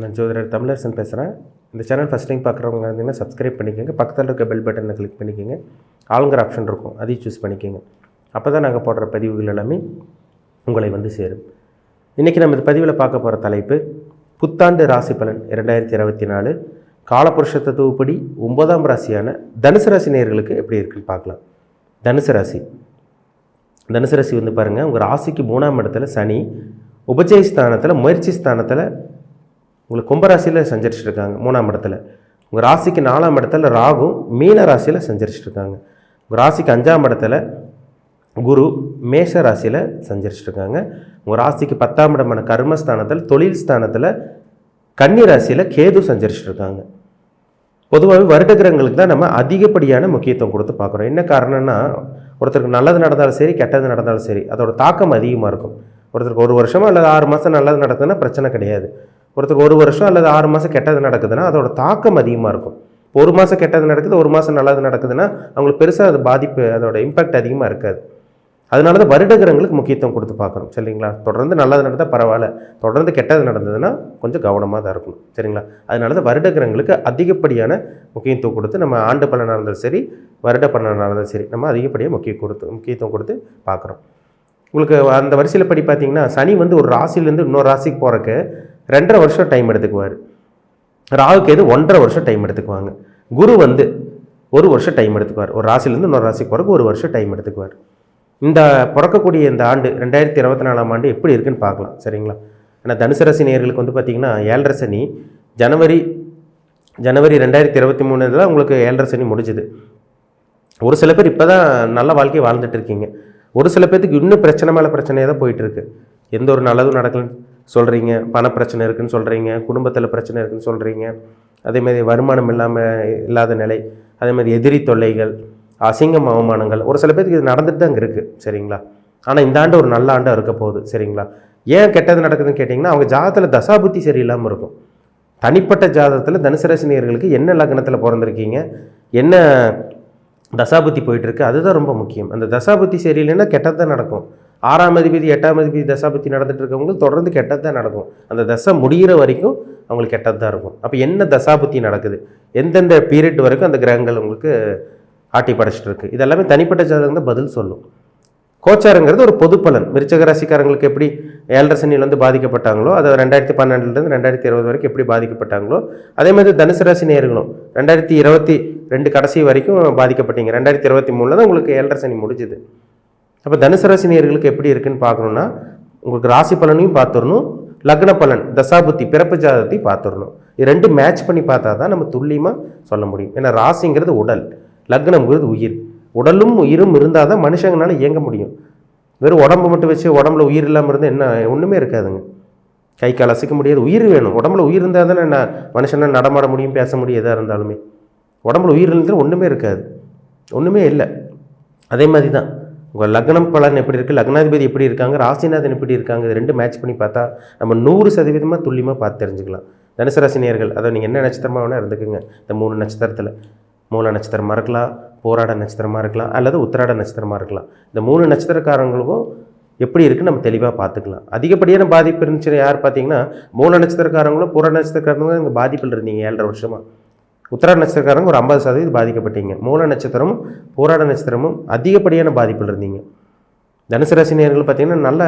நான் ஜோதிடர் தமிழரசன் பேசுகிறேன். இந்த சேனல் ஃபஸ்ட் டைம் பார்க்குறவங்க இருந்தீங்கன்னா சப்ஸ்கிரைப் பண்ணிக்கோங்க. பக்கத்தில் இருக்க பெல் பட்டனை கிளிக் பண்ணிக்கோங்க. ஆளுங்கிற ஆப்ஷன் இருக்கும், அதையும் சூஸ் பண்ணிக்கோங்க. அப்போ தான் நாங்கள் போடுற பதிவுகள் எல்லாமே உங்களை வந்து சேரும். இன்றைக்கி நம்ம இந்த பதிவில் பார்க்க போகிற தலைப்பு புத்தாண்டு ராசி பலன் 2024 காலபுருஷ தத்துவப்படி 9ஆம் ராசியான தனுசு ராசி நேயர்களுக்கு எப்படி இருக்குன்னு பார்க்கலாம். தனுசு ராசி வந்து பாருங்கள், உங்கள் ராசிக்கு 3ஆம் இடத்துல சனி, உபஜய ஸ்தானத்தில் முயற்சி ஸ்தானத்தில் உங்களுக்கு கும்பராசியில் சஞ்சரிச்சிட்ருக்காங்க. 3ஆம் இடத்துல உங்கள் ராசிக்கு 4ஆம் இடத்துல ராகு மீன ராசியில் சஞ்சரிச்சிட்ருக்காங்க. உங்கள் ராசிக்கு 5ஆம் இடத்துல குரு மேஷ ராசியில் சஞ்சரிச்சிட்ருக்காங்க. உங்கள் ராசிக்கு 10ஆம் இடமான கர்மஸ்தானத்தில் தொழில் ஸ்தானத்தில் கன்னி ராசியில் கேது சஞ்சரிச்சிட்ருக்காங்க. பொதுவாகவே வருட கிரகங்களுக்கு தான் நம்ம அதிகப்படியான முக்கியத்துவம் கொடுத்து பார்க்குறோம். என்ன காரணம்னா, ஒருத்தருக்கு நல்லது நடந்தாலும் சரி கெட்டது நடந்தாலும் சரி அதோட தாக்கம் அதிகமாக இருக்கும். ஒருத்தருக்கு 1 வருஷமோ அல்லது 6 மாதம் நல்லது நடக்குதுன்னா பிரச்சனை கிடையாது. ஒருத்தருக்கு 1 வருஷம் அல்லது 6 மாதம் கெட்டது நடக்குதுன்னா அதோட தாக்கம் அதிகமாக இருக்கும். 1 மாதம் கெட்டது நடக்குது, 1 மாதம் நல்லது நடக்குதுன்னா அவங்களுக்கு பெருசாக அது பாதிப்பு, அதோட இம்பேக்ட் அதிகமாக இருக்காது. அதனால தான் வருட கிரகங்களுக்கு முக்கியத்துவம் கொடுத்து பார்க்குறோம். சரிங்களா? தொடர்ந்து நல்லது நடந்தால் பரவாயில்ல, தொடர்ந்து கெட்டது நடந்ததுன்னா கொஞ்சம் கவனமாக தான் இருக்கணும். சரிங்களா? அதனால தான் வருட கிரகங்களுக்கு அதிகப்படியான முக்கியத்துவம் கொடுத்து நம்ம ஆண்டு பலனாக இருந்தாலும் சரி வருட பலனாக இருந்தாலும் சரி நம்ம அதிகப்படியாக முக்கியத்துவம் கொடுத்து பார்க்குறோம். உங்களுக்கு அந்த வரிசையில் படி பார்த்தீங்கன்னா சனி வந்து ஒரு ராசிலேருந்து இன்னொரு ராசிக்கு போகிறக்கு 2.5 வருஷம் டைம் எடுத்துக்குவார். ராகுக்கு எது 1.5 வருஷம் டைம் எடுத்துக்குவாங்க. குரு வந்து 1 வருஷம் டைம் எடுத்துக்குவார். ஒரு ராசிலேருந்து இன்னொரு ராசிக்கு போகிறக்கு 1 வருஷம் டைம் எடுத்துக்குவார். இந்த பிறக்கக்கூடிய இந்த ஆண்டு 2024ஆம் ஆண்டு எப்படி இருக்குன்னு பார்க்கலாம். சரிங்களா? ஏன்னா தனுசு ராசி நேயர்களுக்கு வந்து பார்த்திங்கன்னா 7.5 சனி ஜனவரி 2023 தான் உங்களுக்கு 7.5 சனி முடிஞ்சுது. ஒரு சில பேர் இப்போ தான் நல்ல வாழ்க்கையை வாழ்ந்துட்டு இருக்கீங்க. ஒரு சில பேர்த்துக்கு இன்னும் பிரச்சனை மேலே பிரச்சனையாக தான் போயிட்டுருக்கு. எந்த ஒரு நல்லதும் நடக்கலன்னு சொல்கிறீங்க, பணப்பிரச்சனை இருக்குதுன்னு சொல்கிறீங்க, குடும்பத்தில் பிரச்சனை இருக்குதுன்னு சொல்கிறீங்க, அதேமாதிரி வருமானம் இல்லாத நிலை, அதேமாதிரி எதிரி தொல்லைகள், அசிங்கம் அவமானங்கள், ஒரு சில பேருக்கு இது நடந்துட்டு தான் அங்கே இருக்குது. சரிங்களா? ஆனால் இந்த ஆண்டு ஒரு நல்ல ஆண்டாக இருக்க போகுது. சரிங்களா? ஏன் கெட்டது நடக்குதுன்னு கேட்டிங்கன்னா அவங்க ஜாதகத்தில் தசாபுத்தி சரியில்லாமல் இருக்கும். தனிப்பட்ட ஜாதகத்தில் தனுசு ராசி நேயர்களுக்கு என்ன லக்னத்தில் பிறந்திருக்கீங்க, என்ன தசாபுத்தி போயிட்டுருக்கு, அதுதான் ரொம்ப முக்கியம். அந்த தசாபுத்தி சரியில்லைன்னா கெட்டது தான் நடக்கும். 6ஆம் அதிபதி 8ஆம் அதிபதி தசாபுத்தி நடந்துட்டு இருக்கவங்களுக்கு தொடர்ந்து கெட்டது தான் நடக்கும். அந்த தசை முடிகிற வரைக்கும் அவங்களுக்கு கெட்டது தான் இருக்கும். அப்போ என்ன தசாபுத்தி நடக்குது, எந்தெந்த பீரியட் வரைக்கும் அந்த கிரகங்கள் உங்களுக்கு ஆட்டி படைச்சிட்டு இருக்கு, இதெல்லாமே தனிப்பட்ட ஜாதகம் தான் பதில் சொல்லும். கோச்சாரங்கிறது ஒரு பொது பலன். விருச்சிக ராசிக்காரங்களுக்கு எப்படி 7.5 சனியில் வந்து பாதிக்கப்பட்டாங்களோ, அதை 2012 2020 வரைக்கும் எப்படி பாதிக்கப்பட்டாங்களோ அதே மாதிரி தனுசு ராசி நேயர்களும் 2022 கடைசி வரைக்கும் பாதிக்கப்பட்டீங்க. 2023 தான் உங்களுக்கு 7.5 சனி முடிஞ்சுது. அப்போ தனுசு ராசி நேயர்களுக்கு எப்படி இருக்குன்னு பார்க்கணுன்னா உங்களுக்கு ராசி பலனையும் பார்த்துடணும், லக்ன பலன் தசாபுத்தி பிறப்பு ஜாதகத்தை பார்த்துடணும். இது 2 மேட்ச் பண்ணி பார்த்தா தான் நம்ம துல்லியமாக சொல்ல முடியும். ஏன்னா ராசிங்கிறது உடல், லக்னம்ங்கிறது உயிர். உடலும் உயிரும் இருந்தால் தான் மனுஷங்களால இயங்க முடியும். வெறும் உடம்பு மட்டும் வச்சு உடம்புல உயிர் இல்லாமல் இருந்தால் என்ன ஒன்றுமே இருக்காதுங்க. கை கால் அசைக்க முடியாது, உயிர் வேணும். உடம்புல உயிர் இருந்தால் தானே மனுஷனா நடமாட முடியும், பேச முடியும், எதாக இருந்தாலுமே. உடம்புல உயிர் இருந்தால் ஒன்றுமே இருக்காது, ஒன்றுமே இல்லை. அதே மாதிரி தான் உங்கள் லக்னம் பலன் எப்படி இருக்குது, லக்னாதிபதி எப்படி இருக்காங்க, ராசிநாதன் எப்படி இருக்காங்க, இது 2 மேட்ச் பண்ணி பார்த்தா நம்ம 100% துல்லியமாக பார்த்து தெரிஞ்சுக்கலாம். தனுசு ராசி நேயர்கள் அதை நீங்கள் என்ன நட்சத்திரமாக வேணால் இருந்துக்குங்க. இந்த 3 நட்சத்திரத்தில் மூல நட்சத்திரமாக இருக்கலாம், போராட நட்சத்திரமாக இருக்கலாம், அல்லது உத்திராட நட்சத்திரமாக இருக்கலாம். இந்த 3 நட்சத்திரக்காரங்களுக்கும் எப்படி இருக்குன்னு நம்ம தெளிவாக பார்த்துக்கலாம். அதிகப்படியான பாதிப்பு இருந்துச்சு யார் பார்த்தீங்கன்னா மூல நட்சத்திரக்காரங்களும் போராட நட்சத்திரக்காரங்களும் இங்கே பாதிப்பில் இருந்தீங்க 7.5 வருஷமாக. உத்திராட நட்சத்திரக்காரங்க ஒரு 50% பாதிக்கப்பட்டீங்க. மூல நட்சத்திரமும் போராட நட்சத்திரமும் அதிகப்படியான பாதிப்பில் இருந்தீங்க. தனுசு ராசி நேயர்கள் பார்த்தீங்கன்னா நல்ல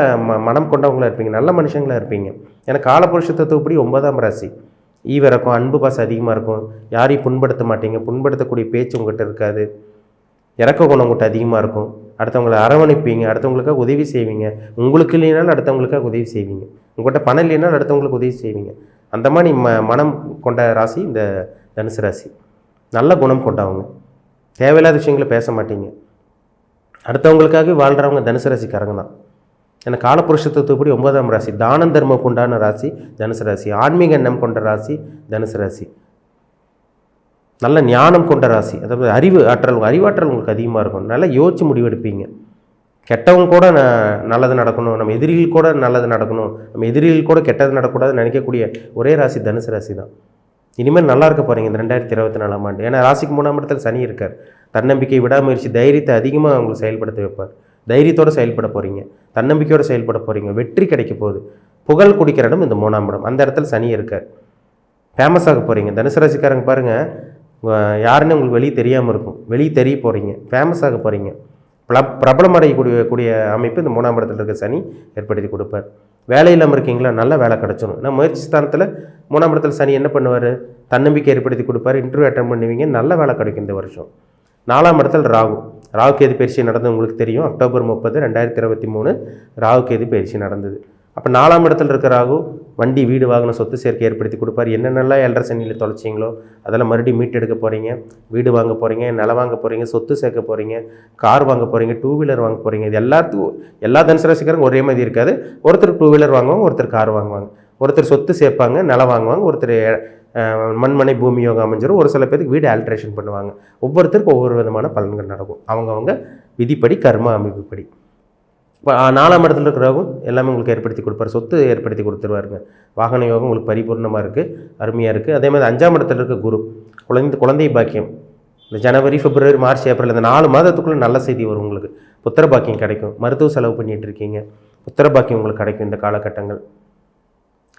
மனம் கொண்டவங்களாக இருப்பீங்க, நல்ல மனுஷங்களாக இருப்பீங்க. ஏன்னா காலபுருஷ தத்துவப்படி 9ஆம் ராசி ஈவிரக்கம், அன்பு பாசம் அதிகமாக இருக்கும். யாரையும் புண்படுத்த மாட்டீங்க, புண்படுத்தக்கூடிய பேச்சு உங்கள்கிட்ட இருக்காது. இறக்க குணம் உங்கள்கிட்ட அதிகமாக இருக்கும். அடுத்தவங்களை அரவணைப்பீங்க, அடுத்தவங்களுக்காக உதவி செய்வீங்க. உங்களுக்கு இல்லைனாலும் அடுத்தவங்களுக்காக உதவி செய்வீங்க. உங்கள்கிட்ட பணம் இல்லைனாலும் அடுத்தவங்களுக்கு உதவி செய்வீங்க. அந்த மாதிரி மனம் கொண்ட ராசி இந்த தனுசு ராசி. நல்ல குணம் கொண்டவங்க, தேவையில்லாத விஷயங்களை பேச மாட்டீங்க. அடுத்தவங்களுக்காகவே வாழ்கிறவங்க தனுசு ராசிக்காரங்க தான். ஏன்னா காலபுருஷ தத்துவப்படி 9ஆம் ராசி தானம் தர்மம் கொண்டான ராசி தனுசு ராசி. ஆன்மீக எண்ணம் கொண்ட ராசி தனுசு ராசி. நல்ல ஞானம் கொண்ட ராசி, அதாவது அறிவாற்றல் உங்களுக்கு அதிகமாக இருக்கும். நல்லா யோசிச்சு முடிவெடுப்பீங்க. கெட்டவங்க கூட நல்லது நடக்கணும், நம்ம எதிரிகள் கூட நல்லது நடக்கணும், நம்ம எதிரிகள் கூட கெட்டது நடக்கக்கூடாதுன்னு நினைக்கக்கூடிய ஒரே ராசி தனுசு ராசி தான். இனிமேல் நல்லா இருக்க போகிறீங்க இந்த 2024ஆம் ஆண்டு. ஏன்னா ராசிக்கு 3ஆம் இடத்துல சனி இருக்கார். தன்னம்பிக்கை, விடாமுயற்சி, தைரியத்தை அதிகமாக அவங்களுக்கு செயல்படுத்த வைப்பார். தைரியத்தோடு செயல்பட போகிறீங்க, தன்னம்பிக்கையோடு செயல்பட போகிறீங்க, வெற்றி கிடைக்க போகுது. புகழ் குடிக்கிற இடம் இந்த 3ஆம் இடம், அந்த இடத்துல சனி இருக்கார். ஃபேமஸ் ஆக போகிறீங்க. தனுசு ராசிக்காரங்க பாருங்கள், யாருன்னு உங்களுக்கு வெளியே தெரியாமல் இருக்கும், வெளியே தெரிய போகிறீங்க, ஃபேமஸ் ஆக போகிறீங்க. பிரபலம் அடையக்கூடிய அமைப்பு இந்த 3ஆம் இடத்துல இருக்க சனி ஏற்படுத்தி கொடுப்பார். வேலை இல்லாமல் இருக்கீங்களா, நல்ல வேலை கிடச்சிடும். ஏன்னா முயற்சி ஸ்தானத்தில் 3ஆம் இடத்துல சனி என்ன பண்ணுவார், தன்னம்பிக்கை ஏற்படுத்தி கொடுப்பார். இன்டர்வியூ அட்டன் பண்ணுவீங்க, நல்ல வேலை கிடைக்கும் இந்த வருஷம். 4ஆம் இடத்துல ராகு கேது பயிற்சி நடந்தது உங்களுக்கு தெரியும். அக்டோபர் 30, 2023 ராகு கேது பயிற்சி நடந்தது. அப்போ 4ஆம் இடத்துல இருக்க ராகு வண்டி, வீடு, வாகன, சொத்து சேர்க்கை ஏற்படுத்தி கொடுப்பார். என்னென்னலாம் 7.5 சனியில் தொலைச்சிங்களோ அதெல்லாம் மறுபடியும் மீட்டெடுக்க போகிறீங்க. வீடு வாங்க போகிறீங்க, நிலம் வாங்க போகிறீங்க, சொத்து சேர்க்க போகிறீங்க, கார் வாங்க போகிறீங்க, 2 வீலர் வாங்க போகிறீங்க. இது எல்லா தனுசு ராசிக்காரங்க ஒரே மாதிரி இருக்காது. ஒருத்தர் 2 வீலர் வாங்குவாங்க, ஒருத்தர் கார் வாங்குவாங்க, ஒருத்தர் சொத்து சேர்ப்பாங்க, நிலம் வாங்குவாங்க, ஒருத்தர் மண்மனை பூமி யோகம் அமைஞ்சிடும். ஒரு சில பேருக்கு வீடு ஆல்ட்ரேஷன் பண்ணுவாங்க. ஒவ்வொருத்தருக்கும் ஒவ்வொரு விதமான பலன்கள் நடக்கும், அவங்கவுங்க விதிப்படி, கர்ம அமைப்புப்படி. இப்போ 4ஆம் இடத்துல இருக்கிறவங்க எல்லாமே உங்களுக்கு ஏற்படுத்தி கொடுப்பார். சொத்து ஏற்படுத்தி கொடுத்துருவாருங்க. வாகன யோகம் உங்களுக்கு பரிபூர்ணமாக இருக்குது, அருமையாக இருக்குது. அதே மாதிரி 5ஆம் இடத்துல இருக்க குரு குழந்தை பாக்கியம். இந்த ஜனவரி, பிப்ரவரி, மார்ச், ஏப்ரல் இந்த 4 மாதத்துக்குள்ளே நல்ல செய்தி வரும் உங்களுக்கு. புத்திர பாக்கியம் கிடைக்கும். மருத்துவ செலவு பண்ணிகிட்டு இருக்கீங்க, புத்திர பாக்கியம் உங்களுக்கு கிடைக்கும் இந்த காலகட்டங்கள்.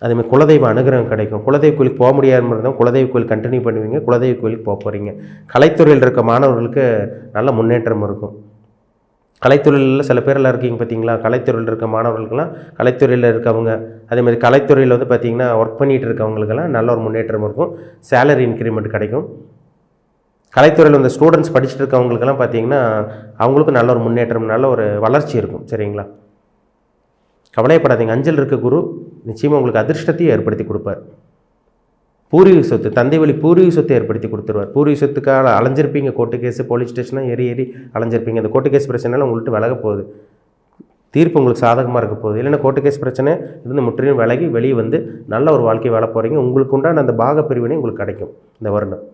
அதேமாதிரி குலதெய்வ அனுகிரகம் கிடைக்கும். குலதெய்வ கோயிலுக்கு போக முடியாமல் இருந்தால் குலதெய்வ கோயில் கண்டினியூ பண்ணுவீங்க, குலதெய்வ கோயிலுக்கு போக போகிறீங்க. கலைத்துறையில் இருக்க மாணவர்களுக்கு நல்ல முன்னேற்றம் இருக்கும். கலைத்துறையில் சில பேரெல்லாம் இருக்கீங்க பார்த்தீங்களா, கலைத்துறையில் இருக்க மாணவர்களுக்கெல்லாம், கலைத்துறையில் இருக்கவங்க, அதேமாதிரி கலைத்துறையில் வந்து பார்த்திங்கன்னா ஒர்க் பண்ணிகிட்டு இருக்கவங்களுக்கெல்லாம் நல்ல ஒரு முன்னேற்றம் இருக்கும். சேலரி இன்க்ரிமெண்ட் கிடைக்கும். கலைத்துறையில் இந்த ஸ்டூடெண்ட்ஸ் படிச்சுட்டு இருக்கவங்களுக்கெல்லாம் பார்த்திங்கன்னா அவங்களுக்கும் நல்ல ஒரு முன்னேற்றம், நல்ல ஒரு வளர்ச்சி இருக்கும். சரிங்களா, கவலைப்படாதீங்க. அஞ்சல் இருக்க குரு நிச்சயமாக உங்களுக்கு அதிர்ஷ்டத்தையும் ஏற்படுத்தி கொடுப்பார். பூர்வீக சொத்து, தந்தை வழி பூர்வீக சொத்தை ஏற்படுத்தி கொடுத்துருவார். பூர்வீக சொத்துக்காக அலைஞ்சிருப்பீங்க, கோர்ட்டு கேஸு, போலீஸ் ஸ்டேஷனாக ஏறி அலைஞ்சிருப்பீங்க. அந்த கோர்ட்டு கேஸ் பிரச்சனைலாம் உங்கள்கிட்ட விலக போகுது, தீர்ப்பு உங்களுக்கு சாதகமாக இருக்க போகுது. இல்லைன்னா கோர்ட்டு கேஸ் பிரச்சனை இருந்து முற்றிலும் விலகி வெளியே வந்து நல்ல ஒரு வாழ்க்கை வாழ போகிறீங்க. உங்களுக்கு உண்டான அந்த பாக பிரிவினை உங்களுக்கு கிடைக்கும் இந்த வருடம்.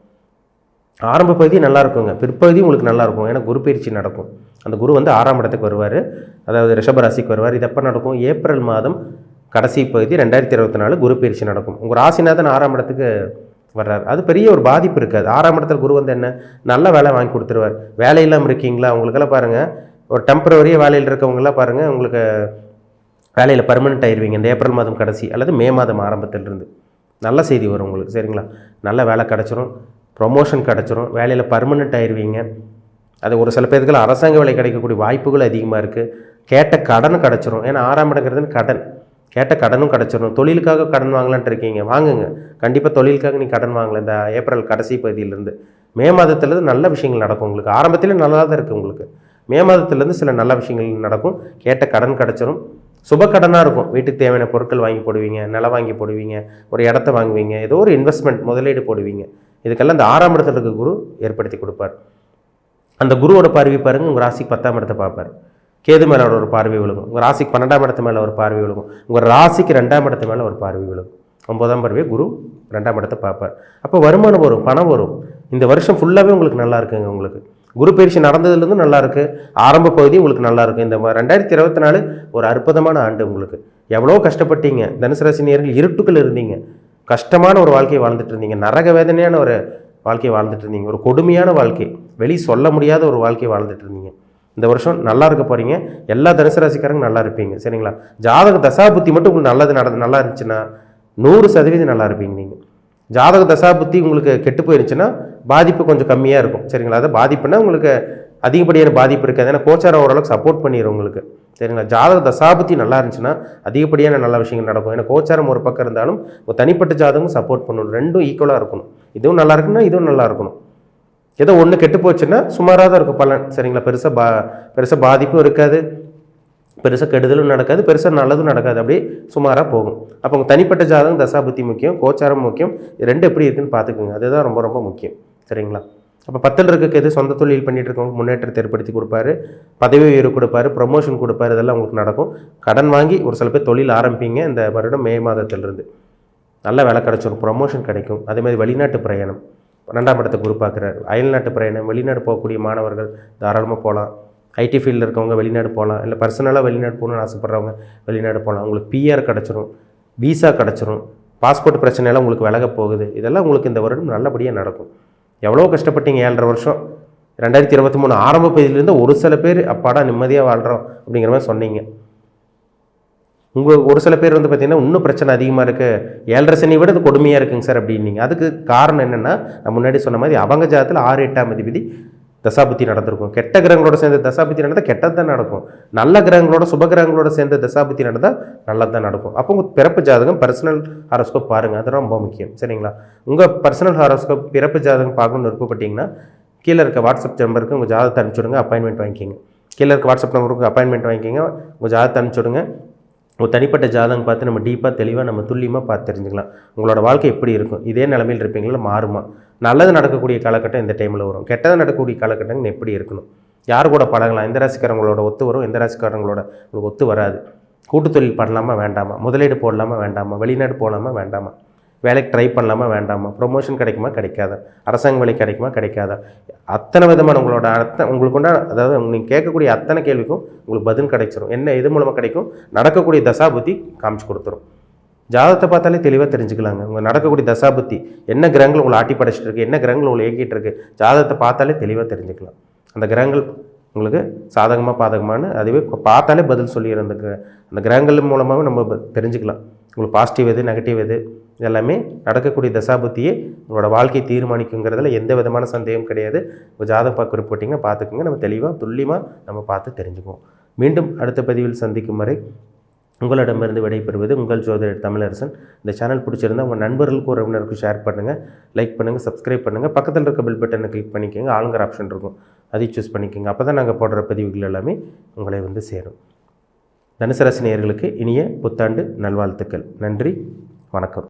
ஆரம்ப பகுதி நல்லா இருக்குங்க, பிற்பகுதி உங்களுக்கு நல்லா இருக்கும். ஏன்னா குரு பயிற்சி நடக்கும். அந்த குரு வந்து 6ஆம் இடத்துக்கு வருவார், அதாவது ரிஷபராசிக்கு வருவார். இது எப்போ நடக்கும், ஏப்ரல் மாதம் கடைசி பகுதி 2024 குரு பயிற்சி நடக்கும். உங்கள் ராசிநாதன் 6ஆம் இடத்துக்கு வர்றார். அது பெரிய ஒரு பாதிப்பு இருக்காது. 6ஆம் இடத்துல குரு வந்து என்ன, நல்ல வேலை வாங்கி கொடுத்துருவார். வேலை இல்லாமல் இருக்கீங்களா, உங்களுக்கெல்லாம் பாருங்கள், ஒரு டெம்பரவரியாக வேலையில் இருக்கவங்களாம் பாருங்கள், உங்களுக்கு வேலையில் பர்மனெண்ட் ஆயிடுவீங்க இந்த ஏப்ரல் மாதம் கடைசி அல்லது மே மாதம் ஆரம்பத்திலிருந்து. நல்ல செய்தி வரும் உங்களுக்கு. சரிங்களா, நல்ல வேலை கிடச்சிரும், ப்ரொமோஷன் கிடச்சிரும், வேலையில் பர்மனெண்ட் ஆயிடுவீங்க. அது ஒரு சில பேருக்குலாம் அரசாங்க வேலை கிடைக்கக்கூடிய வாய்ப்புகள் அதிகமாக இருக்குது. கேட்ட கடன் கிடச்சிரும். ஏன்னா 6ஆம் இடங்கிறது கடன், கேட்ட கடனும் கிடச்சிரும். தொழிலுக்காக கடன் வாங்கலான்ட்டு இருக்கீங்க, வாங்குங்க. கண்டிப்பாக தொழிலுக்காக நீ கடன் வாங்கலை இந்த ஏப்ரல் கடைசி பகுதியிலேருந்து. மே மாதத்துலேருந்து நல்ல விஷயங்கள் நடக்கும் உங்களுக்கு. ஆரம்பத்திலே நல்லா தான் இருக்குது உங்களுக்கு. மே மாதத்துலேருந்து சில நல்ல விஷயங்கள் நடக்கும். கேட்ட கடன் கிடச்சிரும். சுப கடனாக இருக்கும். வீட்டுக்கு தேவையான பொருட்கள் வாங்கி போடுவீங்க, நிலம் வாங்கி போடுவீங்க, ஒரு இடத்த வாங்குவீங்க, ஏதோ ஒரு இன்வெஸ்ட்மெண்ட் முதலீடு போடுவீங்க. இதுக்கெல்லாம் இந்த 6ஆம் இடத்துல இருக்க குரு ஏற்படுத்தி கொடுப்பார். அந்த குருவோட பார்வை பாருங்கள், உங்கள் ராசிக்கு 10ஆம் இடத்தை பார்ப்பார். கேது மேலே ஒரு பார்வை விழுகும். உங்கள் ராசிக்கு 12ஆம் இடத்து மேலே ஒரு பார்வை விழுகும். உங்கள் ராசிக்கு 2ஆம் இடத்து மேலே ஒரு பார்வை விழுகும். 9ஆம் பார்வை குரு 2ஆம் இடத்தை பார்ப்பார். அப்போ வருமானம் வரும், பணம் வரும். இந்த வருஷம் ஃபுல்லாகவே உங்களுக்கு நல்லா இருக்குங்க. உங்களுக்கு குரு பயிற்சி நடந்ததுலேருந்து நல்லா இருக்குது. ஆரம்ப பகுதி உங்களுக்கு நல்லா இருக்குது. இந்த 2024 ஒரு அற்புதமான ஆண்டு உங்களுக்கு. எவ்வளோ கஷ்டப்பட்டீங்க தனுசு ராசி நேயர்கள், இருட்டுக்குள்ள இருந்தீங்க, கஷ்டமான ஒரு வாழ்க்கையை வாழ்ந்துட்டு இருந்தீங்க, நரக வேதனையான ஒரு வாழ்க்கையை வாழ்ந்துட்டு இருந்தீங்க, ஒரு கொடுமையான வாழ்க்கை, வெளியே சொல்ல முடியாத ஒரு வாழ்க்கையை வாழ்ந்துட்டு இருந்தீங்க. இந்த வருஷம் நல்லா இருக்க போகிறீங்க. எல்லா தனுசு ராசிக்காரங்க நல்லா இருப்பீங்க. சரிங்களா, ஜாதக தசாபுத்தி மட்டும் உங்களுக்கு நல்லா இருந்துச்சுன்னா 100% நல்லா இருப்பீங்க. நீங்கள் ஜாதக தசாபுத்தி உங்களுக்கு கெட்டு போயிருந்துச்சுன்னா பாதிப்பு கொஞ்சம் கம்மியாக இருக்கும். சரிங்களா, அதை பாதிப்புனா உங்களுக்கு அதிகப்படியான பாதிப்பு இருக்காது. ஏன்னா கோச்சாரம் ஓரளவுக்கு சப்போர்ட் பண்ணிடும் உங்களுக்கு. சரிங்களா, ஜாதக தசாபுத்தி நல்லா இருந்துச்சுன்னா அதிகப்படியான நல்ல விஷயங்கள் நடக்கும். ஏன்னா கோச்சாரம் ஒரு பக்கம் இருந்தாலும் ஒரு தனிப்பட்ட ஜாதகம் சப்போர்ட் பண்ணணும். ரெண்டும் ஈக்குவலாக இருக்கணும். இதுவும் நல்லா இருக்குன்னா இதுவும் நல்லா இருக்கணும். ஏதோ ஒன்று கெட்டு போச்சுன்னா சுமாராக தான் இருக்கும் பலன். சரிங்களா, பெருசாக பாதிப்பும் இருக்காது, பெருசாக கெடுதலும் நடக்காது, பெருசாக நல்லதும் நடக்காது, அப்படியே சுமாராக போகும். அப்போ உங்கள் தனிப்பட்ட ஜாதகம் தசாபுத்தி முக்கியம், கோச்சாரம் முக்கியம். ரெண்டு எப்படி இருக்குன்னு பார்த்துக்குங்க, அதுதான் ரொம்ப ரொம்ப முக்கியம். சரிங்களா, அப்போ 10ல் இருக்க எது சொந்த தொழில் பண்ணிட்டு இருக்கவங்க முன்னேற்றத்தை ஏற்படுத்தி கொடுப்பாரு, பதவி உயர்வு கொடுப்பாரு, ப்ரொமோஷன் கொடுப்பாரு, இதெல்லாம் உங்களுக்கு நடக்கும். கடன் வாங்கி ஒரு சில பேர் தொழில் ஆரம்பிப்பீங்க இந்த வருடம் மே மாதத்திலிருந்து. நல்ல வேலை கிடச்சிடும், ப்ரொமோஷன் கிடைக்கும். அதேமாதிரி வெளிநாட்டு பிரயாணம் 2ஆம் இடத்தை குரு பார்க்குறாரு. அயல்நாட்டு பிரயாணம், வெளிநாடு போகக்கூடிய மாணவர்கள் தாராளமாக போகலாம். ஐடி ஃபீல்டில் இருக்கவங்க வெளிநாடு போகலாம். இல்லை பர்சனலாக வெளிநாடு போகணுன்னு ஆசைப்பட்றவங்க வெளிநாடு போகலாம். உங்களுக்கு பிஆர் கிடச்சிரும், விசா கிடச்சிரும், பாஸ்போர்ட் பிரச்சனையெல்லாம் உங்களுக்கு விலக போகுது. இதெல்லாம் உங்களுக்கு இந்த வருடம் நல்லபடியாக நடக்கும். எவ்வளோ கஷ்டப்பட்டீங்க 7.5 வருஷம் 2023 ஆரம்ப பகுதியிலேருந்து ஒரு சில பேர் அப்பாடா நிம்மதியாக வாழ்கிறோம் அப்படிங்கிற மாதிரி சொன்னீங்க. ஒரு சில பேர் வந்து பார்த்திங்கன்னா இன்னும் பிரச்சனை அதிகமாக இருக்குது, 7.5 சனி விட இது கொடுமையாக இருக்குங்க சார் அப்படின்னீங்க. அதுக்கு காரணம் என்னென்னா, நான் முன்னாடி சொன்ன மாதிரி அவங்க ஜாதத்தில் 6, 8ஆம் அதிபதி தசாபுத்தி நடந்திருக்கும். கெட்ட கிரகங்களோட சேர்ந்து தசாபுத்தி நடந்தால் கெட்டது தான் நடக்கும். நல்ல கிரகங்களோட சுப கிரகங்களோட சேர்ந்து தசாபுத்தி நடந்தால் நல்லது தான் நடக்கும். அப்போ உங்கள் பிறப்பு ஜாதகம் பர்சனல் ஹாரோஸ்கோப் பாருங்கள், அது ரொம்ப முக்கியம். சரிங்களா? உங்கள் பர்சனல் ஹாரோஸ்கோப் பிறப்பு ஜாதகம் பார்க்கணும்னு விருப்பப்பட்டீங்கன்னா கீழே இருக்க வாட்ஸ்அப் நம்பருக்கு உங்கள் ஜாதகத்தை அனுப்பிச்சுடுங்க, அப்பாயின்மெண்ட் வாங்கிக்கிங்க. கீழே இருக்க வாட்ஸ்அப் நம்பருக்கு அப்பாயின்மெண்ட் வாங்கிக்கிங்க, உங்கள் ஜாதகத்தை அனுப்பிச்சுடுங்க. ஒரு தனிப்பட்ட ஜாதகம் பார்த்து நம்ம டீப்பாக தெளிவாக நம்ம துல்லியமாக பார்த்து தெரிஞ்சுக்கலாம். உங்களோட வாழ்க்கை எப்படி இருக்கும், இதே நிலைமையில் இருப்பீங்களா, மாறுமா, நல்லது நடக்கக்கூடிய காலகட்டம் இந்த டைமில் வரும், கெட்டது நடக்கக்கூடிய காலகட்டங்கள் எப்படி இருக்கணும், யார் கூட பழகலாம், எந்த ராசிக்காரங்களோட ஒத்து வரும், எந்த ராசிக்காரங்களோட உங்களுக்கு ஒத்து வராது, கூட்டு தொழில் பண்ணலாமா வேண்டாமா, முதலீடு போடலாமா வேண்டாமா, வெளிநாடு போகலாமா வேண்டாமா, வேலைக்கு ட்ரை பண்ணலாமா வேண்டாமா, ப்ரொமோஷன் கிடைக்குமா கிடைக்காதா, அரசாங்க வேலை கிடைக்குமா கிடைக்காதா, அத்தனை விதமான உங்களோட உங்களுக்கு அதாவது நீங்கள் கேட்கக்கூடிய அத்தனை கேள்விக்கும் உங்களுக்கு பதில் கிடைச்சிரும். என்ன இது மூலமாக கிடைக்கும், நடக்கக்கூடிய தசாபுத்தி காமிச்சு கொடுத்துரும். ஜாதகத்தை பார்த்தாலே தெளிவாக தெரிஞ்சுக்கலாங்க. உங்கள் நடக்கக்கூடிய தசாபுத்தி என்ன கிரகங்கள் உங்களை ஆட்டி படைச்சிட்டு இருக்கு, என்ன கிரகங்கள் உங்களை இயக்கிட்டு இருக்கு, ஜாதகத்தை பார்த்தாலே தெளிவாக தெரிஞ்சுக்கலாம். அந்த கிரகங்கள் உங்களுக்கு சாதகமாக பாதகமானு அதுவே பார்த்தாலே பதில் சொல்லிடுற அந்த கிரகங்கள் மூலமாகவே நம்ம தெரிஞ்சுக்கலாம். உங்களுக்கு பாசிட்டிவ் எது நெகட்டிவ் எது எல்லாமே நடக்கக்கூடிய தசாபுத்தியே உங்களோட வாழ்க்கையை தீர்மானிக்குங்கிறதுல எந்த விதமான சந்தேகம் கிடையாது. உங்கள் ஜாதகம் பார்க்க போட்டிங்கன்னா பார்த்துக்குங்க, நம்ம தெளிவாக துல்லியமாக நம்ம பார்த்து தெரிஞ்சுக்குவோம். மீண்டும் அடுத்த பதிவில் சந்திக்கும் வரை உங்களிடமிருந்து விடைபெறுவது உங்கள் ஜோதிடர் தமிழரசன். இந்த சேனல் பிடிச்சிருந்தால் உங்கள் நண்பர்களுக்கும் உறவினருக்கும் ஷேர் பண்ணுங்கள், லைக் பண்ணுங்கள், சப்ஸ்கிரைப் பண்ணுங்கள். பக்கத்தில் இருக்க பெல் பட்டனை கிளிக் பண்ணிக்கோங்க, ஆளுங்கிற ஆப்ஷன் இருக்கும், அதை சூஸ் பண்ணிக்கோங்க. அப்போ தான் நாங்கள் போடுற பதிவுகள் எல்லாமே உங்களை வந்து சேரும். தனுசு ராசி நேயர்களுக்கு இனிய புத்தாண்டு நல்வாழ்த்துக்கள். நன்றி, வணக்கம்.